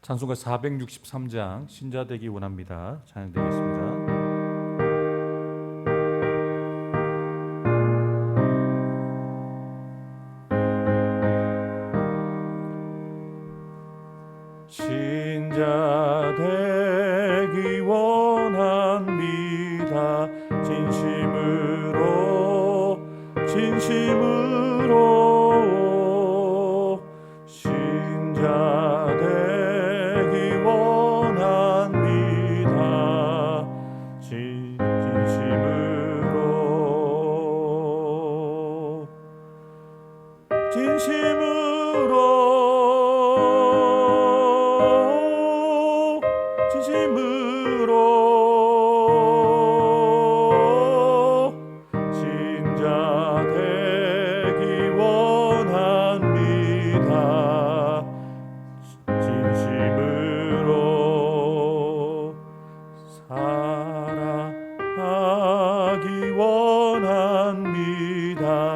찬송가 463장 신자되기 원합니다. 찬양드리겠습니다. 신자되기 원합니다. 진심으로 신자되기 원합니다.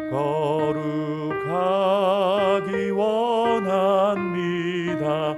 거룩하기 원합니다.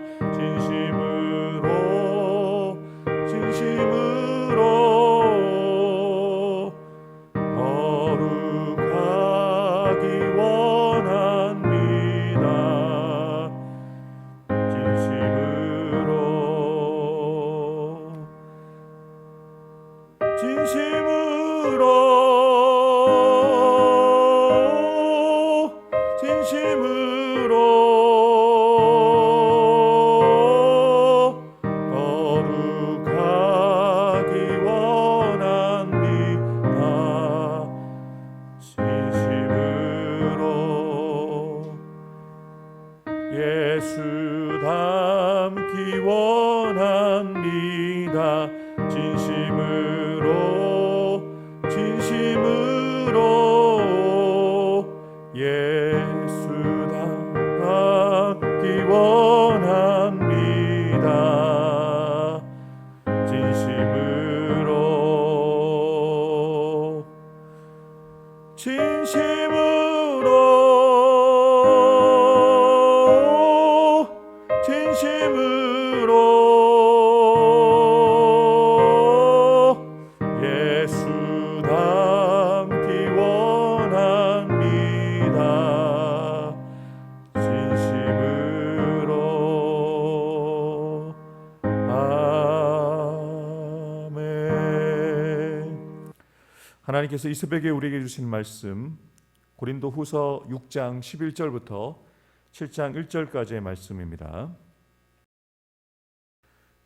진심으로 거룩하기 원합니다. 예수 닮기 원합니다. 진심으로 예수 닮기 원합니다. 예수 닮기 원합니다. 진심으로 아멘. 하나님께서 이 새벽에 우리에게 주신 말씀 고린도후서 6장 11절부터 7장 1절까지의 말씀입니다.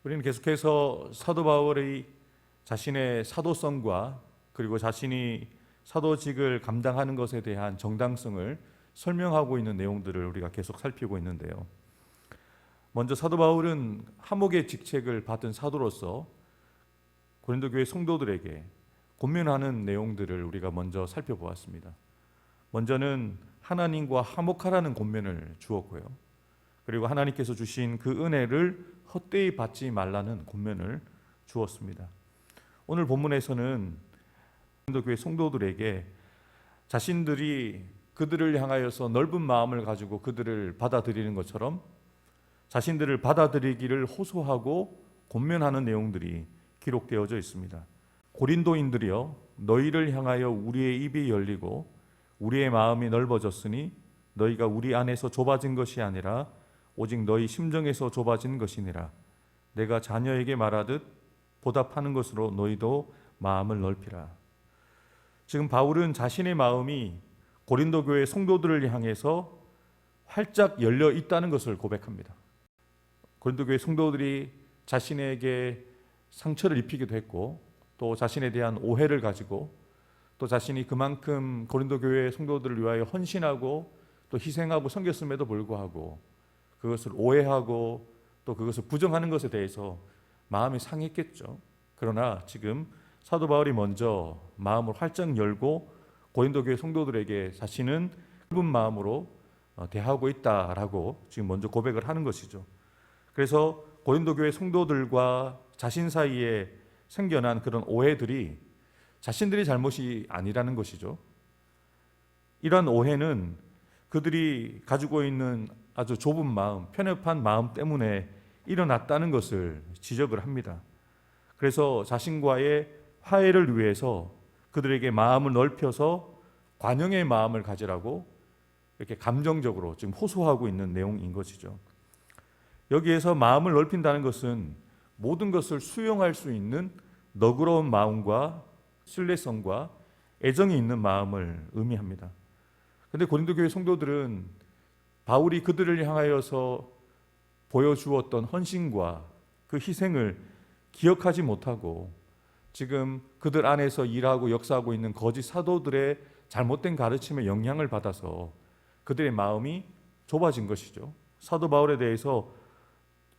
우리는 계속해서 사도 바울의 자신의 사도성과 그리고 자신이 사도직을 감당하는 것에 대한 정당성을 설명하고 있는 내용들을 우리가 계속 살피고 있는데요. 먼저 사도 바울은 하목의 직책을 받은 사도로서 고린도 교회 성도들에게 권면하는 내용들을 우리가 먼저 살펴보았습니다. 먼저는 하나님과 화목하라는 권면을 주었고요. 그리고 하나님께서 주신 그 은혜를 헛되이 받지 말라는 권면을 주었습니다. 오늘 본문에서는 고린도 교회 성도들에게 자신들이 그들을 향하여서 넓은 마음을 가지고 그들을 받아들이는 것처럼 자신들을 받아들이기를 호소하고 권면하는 내용들이 기록되어져 있습니다. 고린도인들이여, 너희를 향하여 우리의 입이 열리고 우리의 마음이 넓어졌으니 너희가 우리 안에서 좁아진 것이 아니라 오직 너희 심정에서 좁아진 것이니라. 내가 자녀에게 말하듯 보답하는 것으로 너희도 마음을 넓히라. 지금 바울은 자신의 마음이 고린도 교회 성도들을 향해서 활짝 열려 있다는 것을 고백합니다. 고린도 교회 성도들이 자신에게 상처를 입히기도 했고 또 자신에 대한 오해를 가지고 또 자신이 그만큼 고린도 교회 성도들을 위하여 헌신하고 또 희생하고 섬겼음에도 불구하고 그것을 오해하고 또 그것을 부정하는 것에 대해서 마음이 상했겠죠. 그러나 지금 사도 바울이 먼저 마음을 활짝 열고 고린도 교회 성도들에게 자신은 넓은 마음으로 대하고 있다라고 지금 먼저 고백을 하는 것이죠. 그래서 고린도 교회 성도들과 자신 사이에 생겨난 그런 오해들이 자신들의 잘못이 아니라는 것이죠. 이러한 오해는 그들이 가지고 있는 아주 좁은 마음, 편협한 마음 때문에 일어났다는 것을 지적을 합니다. 그래서 자신과의 화해를 위해서 그들에게 마음을 넓혀서 관용의 마음을 가지라고 이렇게 감정적으로 지금 호소하고 있는 내용인 것이죠. 여기에서 마음을 넓힌다는 것은 모든 것을 수용할 수 있는 너그러운 마음과 신뢰성과 애정이 있는 마음을 의미합니다. 그런데 고린도 교회 성도들은 바울이 그들을 향하여서 보여주었던 헌신과 그 희생을 기억하지 못하고 지금 그들 안에서 일하고 역사하고 있는 거짓 사도들의 잘못된 가르침에 영향을 받아서 그들의 마음이 좁아진 것이죠. 사도 바울에 대해서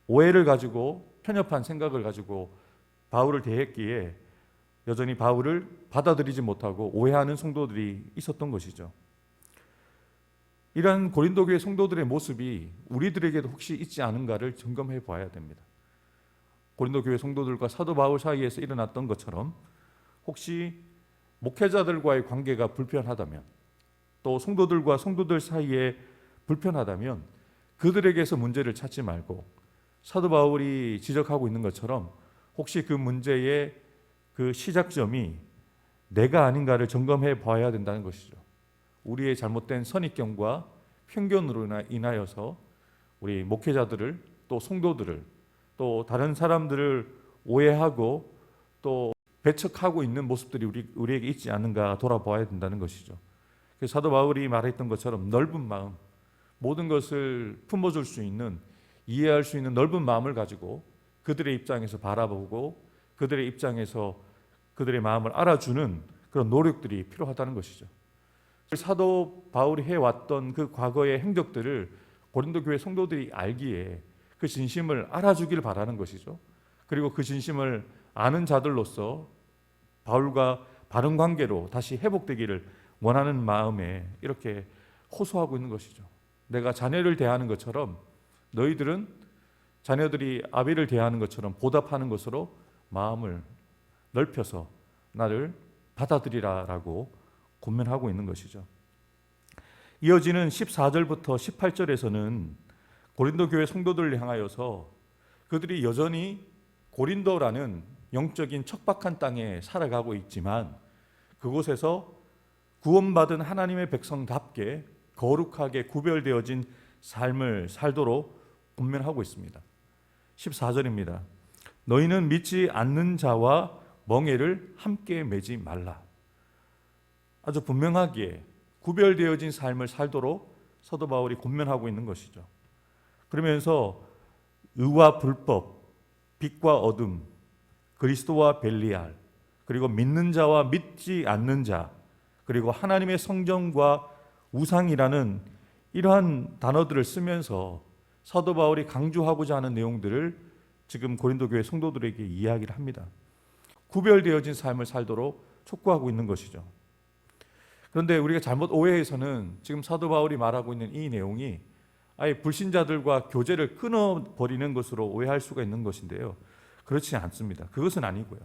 오해를 가지고 편협한 생각을 가지고 바울을 대했기에 여전히 바울을 받아들이지 못하고 오해하는 성도들이 있었던 것이죠. 이러한 고린도 교회 성도들의 모습이 우리들에게도 혹시 있지 않은가를 점검해 봐야 됩니다. 고린도 교회 성도들과 사도 바울 사이에서 일어났던 것처럼 혹시 목회자들과의 관계가 불편하다면 또 성도들과 성도들 사이에 불편하다면 그들에게서 문제를 찾지 말고 사도 바울이 지적하고 있는 것처럼 혹시 그 문제의 그 시작점이 내가 아닌가를 점검해 봐야 된다는 것이죠. 우리의 잘못된 선입견과 편견으로 인하여서 우리 목회자들을 또 성도들을 또 다른 사람들을 오해하고 또 배척하고 있는 모습들이 우리에게 있지 않은가 돌아봐야 된다는 것이죠. 그래서 사도 바울이 말했던 것처럼 넓은 마음, 모든 것을 품어줄 수 있는, 이해할 수 있는 넓은 마음을 가지고 그들의 입장에서 바라보고 그들의 입장에서 그들의 마음을 알아주는 그런 노력들이 필요하다는 것이죠. 사도 바울이 해왔던 그 과거의 행적들을 고린도 교회 성도들이 알기에 그 진심을 알아주길 바라는 것이죠. 그리고 그 진심을 아는 자들로서 바울과 바른 관계로 다시 회복되기를 원하는 마음에 이렇게 호소하고 있는 것이죠. 내가 자녀를 대하는 것처럼 너희들은 자녀들이 아비를 대하는 것처럼 보답하는 것으로 마음을 넓혀서 나를 받아들이라라고 권면하고 있는 것이죠. 이어지는 14절부터 18절에서는 고린도 교회 성도들을 향하여서 그들이 여전히 고린도라는 영적인 척박한 땅에 살아가고 있지만 그곳에서 구원받은 하나님의 백성답게 거룩하게 구별되어진 삶을 살도록 권면하고 있습니다. 14절입니다. 너희는 믿지 않는 자와 멍에를 함께 매지 말라. 아주 분명하게 구별되어진 삶을 살도록 사도 바울이 권면하고 있는 것이죠. 그러면서 의와 불법, 빛과 어둠, 그리스도와 벨리알, 그리고 믿는 자와 믿지 않는 자, 그리고 하나님의 성전과 우상이라는 이러한 단어들을 쓰면서 사도 바울이 강조하고자 하는 내용들을 지금 고린도 교회 성도들에게 이야기를 합니다. 구별되어진 삶을 살도록 촉구하고 있는 것이죠. 그런데 우리가 잘못 오해해서는 지금 사도 바울이 말하고 있는 이 내용이 아예 불신자들과 교제를 끊어버리는 것으로 오해할 수가 있는 것인데요. 그렇지 않습니다. 그것은 아니고요.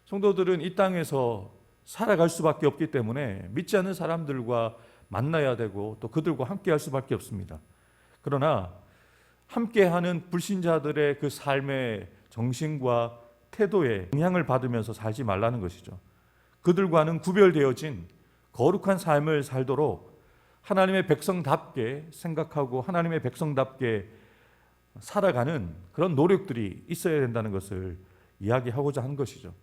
성도들은 이 땅에서 살아갈 수밖에 없기 때문에 믿지 않는 사람들과 만나야 되고 또 그들과 함께 할 수밖에 없습니다. 그러나 함께하는 불신자들의 그 삶의 정신과 태도에 영향을 받으면서 살지 말라는 것이죠. 그들과는 구별되어진 거룩한 삶을 살도록 하나님의 백성답게 생각하고 하나님의 백성답게 살아가는 그런 노력들이 있어야 된다는 것을 이야기하고자 한 것이죠.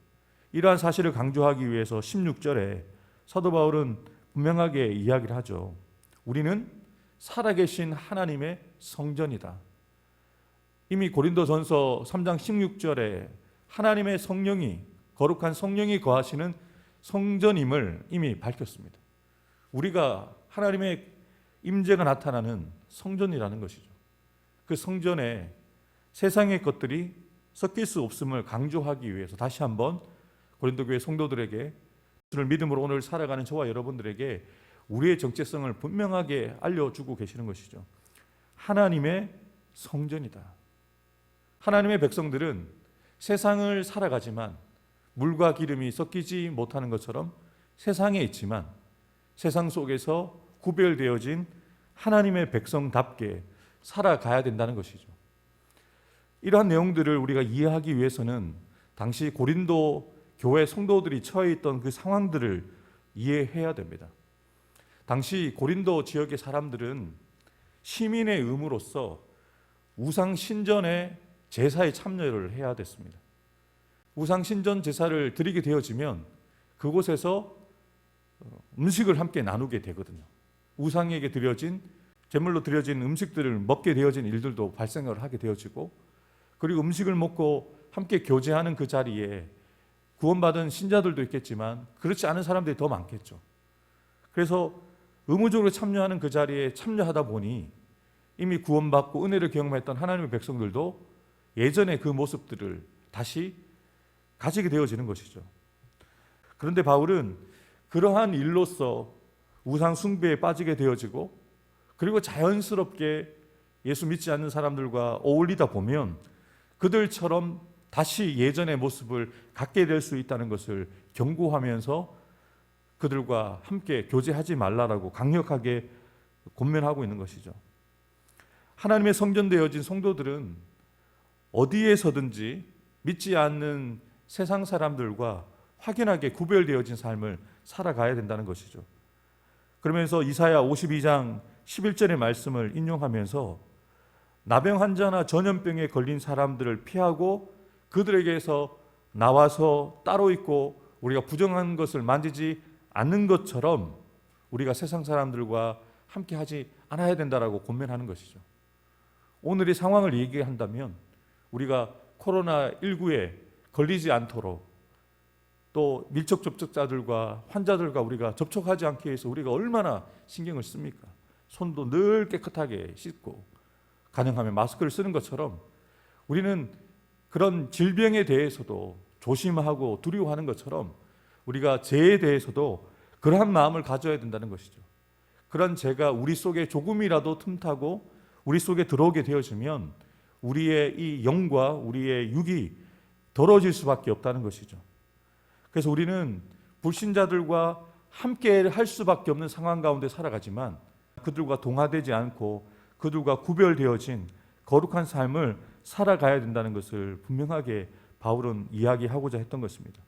이러한 사실을 강조하기 위해서 16절에 사도 바울은 분명하게 이야기를 하죠. 우리는 살아계신 하나님의 성전이다. 이미 고린도전서 3장 16절에 하나님의 성령이, 거룩한 성령이 거하시는 성전임을 이미 밝혔습니다. 우리가 하나님의 임재가 나타나는 성전이라는 것이죠. 그 성전에 세상의 것들이 섞일 수 없음을 강조하기 위해서 다시 한번 고린도 교회 성도들에게, 주를 믿음으로 오늘 살아가는 저와 여러분들에게 우리의 정체성을 분명하게 알려주고 계시는 것이죠. 하나님의 성전이다. 하나님의 백성들은 세상을 살아가지만 물과 기름이 섞이지 못하는 것처럼 세상에 있지만 세상 속에서 구별되어진 하나님의 백성답게 살아가야 된다는 것이죠. 이러한 내용들을 우리가 이해하기 위해서는 당시 고린도 교회 성도들이 처해 있던 그 상황들을 이해해야 됩니다. 당시 고린도 지역의 사람들은 시민의 의무로서 우상 신전의 제사에 참여를 해야 됐습니다. 우상 신전 제사를 드리게 되어지면 그곳에서 음식을 함께 나누게 되거든요. 우상에게 드려진, 제물로 드려진 음식들을 먹게 되어진 일들도 발생을 하게 되어지고, 그리고 음식을 먹고 함께 교제하는 그 자리에 구원받은 신자들도 있겠지만 그렇지 않은 사람들이 더 많겠죠. 그래서 의무적으로 참여하는 그 자리에 참여하다 보니 이미 구원받고 은혜를 경험했던 하나님의 백성들도 예전의 그 모습들을 다시 가지게 되어지는 것이죠. 그런데 바울은 그러한 일로서 우상 숭배에 빠지게 되어지고, 그리고 자연스럽게 예수 믿지 않는 사람들과 어울리다 보면 그들처럼 다시 예전의 모습을 갖게 될 수 있다는 것을 경고하면서 그들과 함께 교제하지 말라라고 강력하게 권면하고 있는 것이죠. 하나님의 성전되어진 성도들은 어디에서든지 믿지 않는 세상 사람들과 확연하게 구별되어진 삶을 살아가야 된다는 것이죠. 그러면서 이사야 52장 11절의 말씀을 인용하면서 나병 환자나 전염병에 걸린 사람들을 피하고 그들에게서 나와서 따로 있고 우리가 부정한 것을 만지지 않는 것처럼 우리가 세상 사람들과 함께 하지 않아야 된다라고 권면하는 것이죠. 오늘의 상황을 얘기한다면 우리가 코로나19에 걸리지 않도록, 또 밀접 접촉자들과 환자들과 우리가 접촉하지 않기 위해서 우리가 얼마나 신경을 씁니까? 손도 늘 깨끗하게 씻고 가능하면 마스크를 쓰는 것처럼 우리는 그런 질병에 대해서도 조심하고 두려워하는 것처럼 우리가 죄에 대해서도 그러한 마음을 가져야 된다는 것이죠. 그런 죄가 우리 속에 조금이라도 틈타고 우리 속에 들어오게 되어지면 우리의 이 영과 우리의 육이 더러워질 수밖에 없다는 것이죠. 그래서 우리는 불신자들과 함께 할 수밖에 없는 상황 가운데 살아가지만 그들과 동화되지 않고 그들과 구별되어진 거룩한 삶을 살아가야 된다는 것을 분명하게 바울은 이야기하고자 했던 것입니다.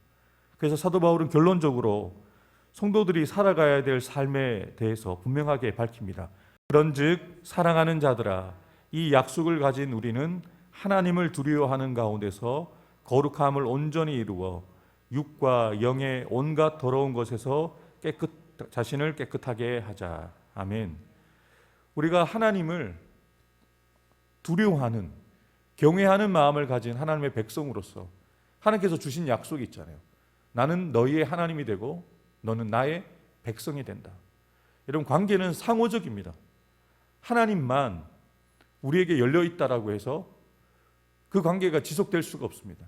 그래서 사도 바울은 결론적으로 성도들이 살아가야 될 삶에 대해서 분명하게 밝힙니다. 그런즉 사랑하는 자들아, 이 약속을 가진 우리는 하나님을 두려워하는 가운데서 거룩함을 온전히 이루어 육과 영의 온갖 더러운 것에서 자신을 깨끗하게 하자. 아멘. 우리가 하나님을 두려워하는, 경외하는 마음을 가진 하나님의 백성으로서 하나님께서 주신 약속이 있잖아요. 나는 너희의 하나님이 되고 너는 나의 백성이 된다. 이런 관계는 상호적입니다. 하나님만 우리에게 열려 있다라고 해서 그 관계가 지속될 수가 없습니다.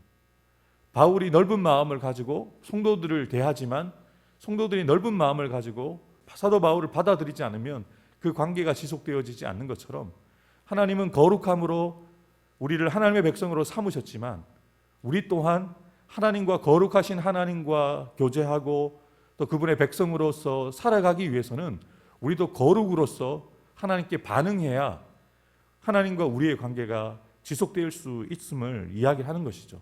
바울이 넓은 마음을 가지고 성도들을 대하지만 성도들이 넓은 마음을 가지고 사도 바울을 받아들이지 않으면 그 관계가 지속되어지지 않는 것처럼 하나님은 거룩함으로 우리를 하나님의 백성으로 삼으셨지만 우리 또한 하나님과 거룩하신 하나님과 교제하고 또 그분의 백성으로서 살아가기 위해서는 우리도 거룩으로서 하나님께 반응해야 하나님과 우리의 관계가 지속될 수 있음을 이야기하는 것이죠.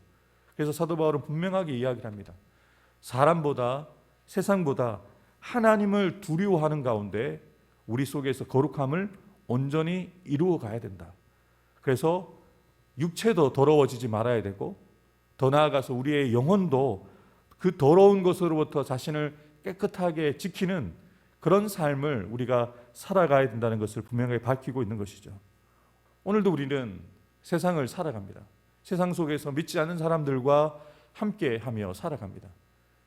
그래서 사도 바울은 분명하게 이야기를 합니다. 사람보다, 세상보다 하나님을 두려워하는 가운데 우리 속에서 거룩함을 온전히 이루어 가야 된다. 그래서 육체도 더러워지지 말아야 되고 더 나아가서 우리의 영혼도 그 더러운 것으로부터 자신을 깨끗하게 지키는 그런 삶을 우리가 살아가야 된다는 것을 분명하게 밝히고 있는 것이죠. 오늘도 우리는 세상을 살아갑니다. 세상 속에서 믿지 않는 사람들과 함께하며 살아갑니다.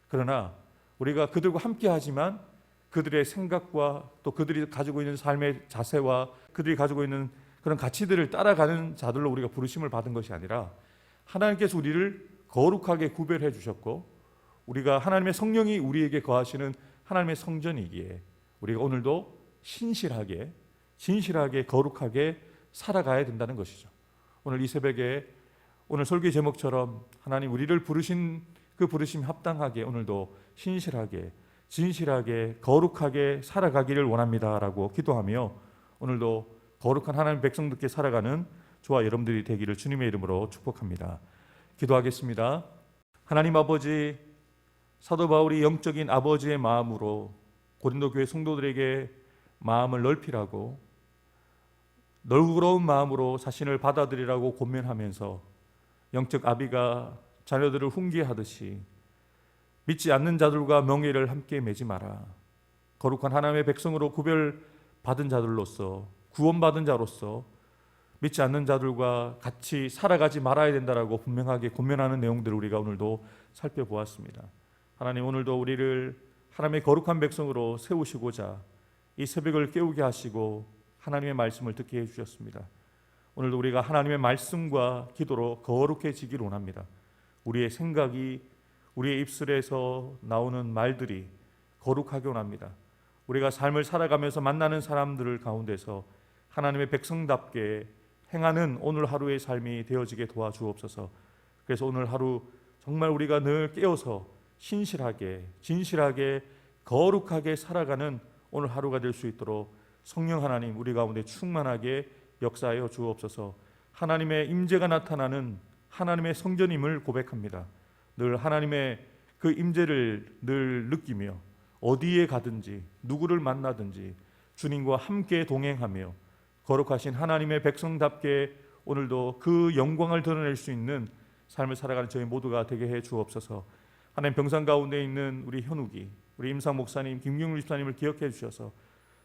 그러나 우리가 그들과 함께하지만 그들의 생각과 또 그들이 가지고 있는 삶의 자세와 그들이 가지고 있는 그런 가치들을 따라가는 자들로 우리가 부르심을 받은 것이 아니라 하나님께서 우리를 거룩하게 구별해 주셨고 우리가 하나님의 성령이 우리에게 거하시는 하나님의 성전이기에 우리가 오늘도 신실하게 진실하게 거룩하게 살아가야 된다는 것이죠. 오늘 이 새벽에 오늘 설교 제목처럼 하나님 우리를 부르신 그 부르심 합당하게 오늘도 신실하게 진실하게 거룩하게 살아가기를 원합니다라고 기도하며 오늘도 거룩한 하나님 백성들께 살아가는 저와 여러분들이 되기를 주님의 이름으로 축복합니다. 기도하겠습니다. 하나님 아버지, 사도 바울이 영적인 아버지의 마음으로 고린도 교회 성도들에게 마음을 넓히라고 너그러운 마음으로 자신을 받아들이라고 권면하면서 영적 아비가 자녀들을 훈계하듯이 믿지 않는 자들과 명예를 함께 매지 마라. 거룩한 하나님의 백성으로 구별받은 자들로서 구원받은 자로서 믿지 않는 자들과 같이 살아가지 말아야 된다라고 분명하게 권면하는 내용들을 우리가 오늘도 살펴보았습니다. 하나님 오늘도 우리를 하나님의 거룩한 백성으로 세우시고자 이 새벽을 깨우게 하시고 하나님의 말씀을 듣게 해주셨습니다. 오늘도 우리가 하나님의 말씀과 기도로 거룩해지기를 원합니다. 우리의 생각이 우리의 입술에서 나오는 말들이 거룩하게 원합니다. 우리가 삶을 살아가면서 만나는 사람들을 가운데서 하나님의 백성답게 행하는 오늘 하루의 삶이 되어지게 도와주옵소서. 그래서 오늘 하루 정말 우리가 늘 깨어서 신실하게 진실하게 거룩하게 살아가는 오늘 하루가 될 수 있도록 성령 하나님 우리 가운데 충만하게 역사하여 주옵소서. 하나님의 임재가 나타나는 하나님의 성전임을 고백합니다. 늘 하나님의 그 임재를 늘 느끼며 어디에 가든지 누구를 만나든지 주님과 함께 동행하며 거룩하신 하나님의 백성답게 오늘도 그 영광을 드러낼 수 있는 삶을 살아가는 저희 모두가 되게 해 주옵소서. 하나님 병상 가운데 있는 우리 현욱이 우리 임상 목사님 김경률 집사님을 기억해 주셔서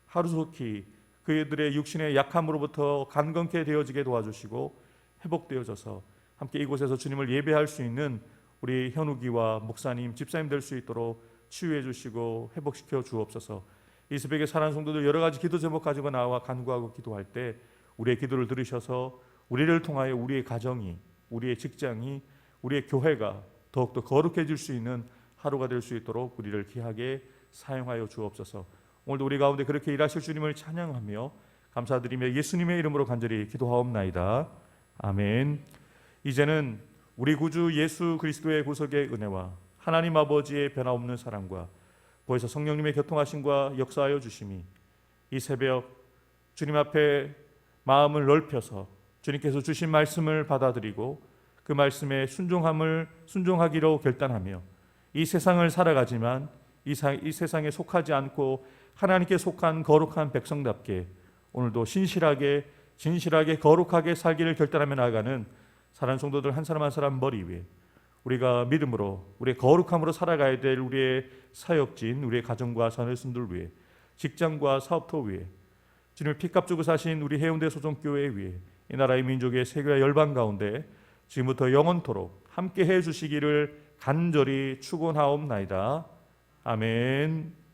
하루속히 그들의 육신의 약함으로부터 강건케 되어지게 도와주시고 회복되어져서 함께 이곳에서 주님을 예배할 수 있는 우리 현욱이와 목사님 집사님 될 수 있도록 치유해 주시고 회복시켜 주옵소서. 이 새벽에 사랑하는 성도들 여러 가지 기도 제목 가지고 나와 간구하고 기도할 때 우리의 기도를 들으셔서 우리를 통하여 우리의 가정이 우리의 직장이 우리의 교회가 더욱더 거룩해질 수 있는 하루가 될 수 있도록 우리를 귀하게 사용하여 주옵소서. 오늘도 우리 가운데 그렇게 일하실 주님을 찬양하며 감사드리며 예수님의 이름으로 간절히 기도하옵나이다. 아멘. 이제는 우리 구주 예수 그리스도의 구속의 은혜와 하나님 아버지의 변함없는 사랑과 보혜사 성령님의 교통하심과 역사하여 주심이 이 새벽 주님 앞에 마음을 넓혀서 주님께서 주신 말씀을 받아들이고 그 말씀에 순종하기로 결단하며 이 세상을 살아가지만 이 세상에 속하지 않고 하나님께 속한 거룩한 백성답게 오늘도 신실하게 진실하게 거룩하게 살기를 결단하며 나아가는 사랑하는 성도들 한 사람 한 사람 머리 위에 우리가 믿음으로 우리의 거룩함으로 살아가야 될 우리의 사역진 우리의 가정과 자녀순들 위에 직장과 사업터 위에 주님의 피값 주고 사신 우리 해운대 소정교회 위에 이 나라의 민족의 세계와 열방 가운데 지금부터 영원토록 함께 해주시기를 간절히 축원하옵나이다. 아멘.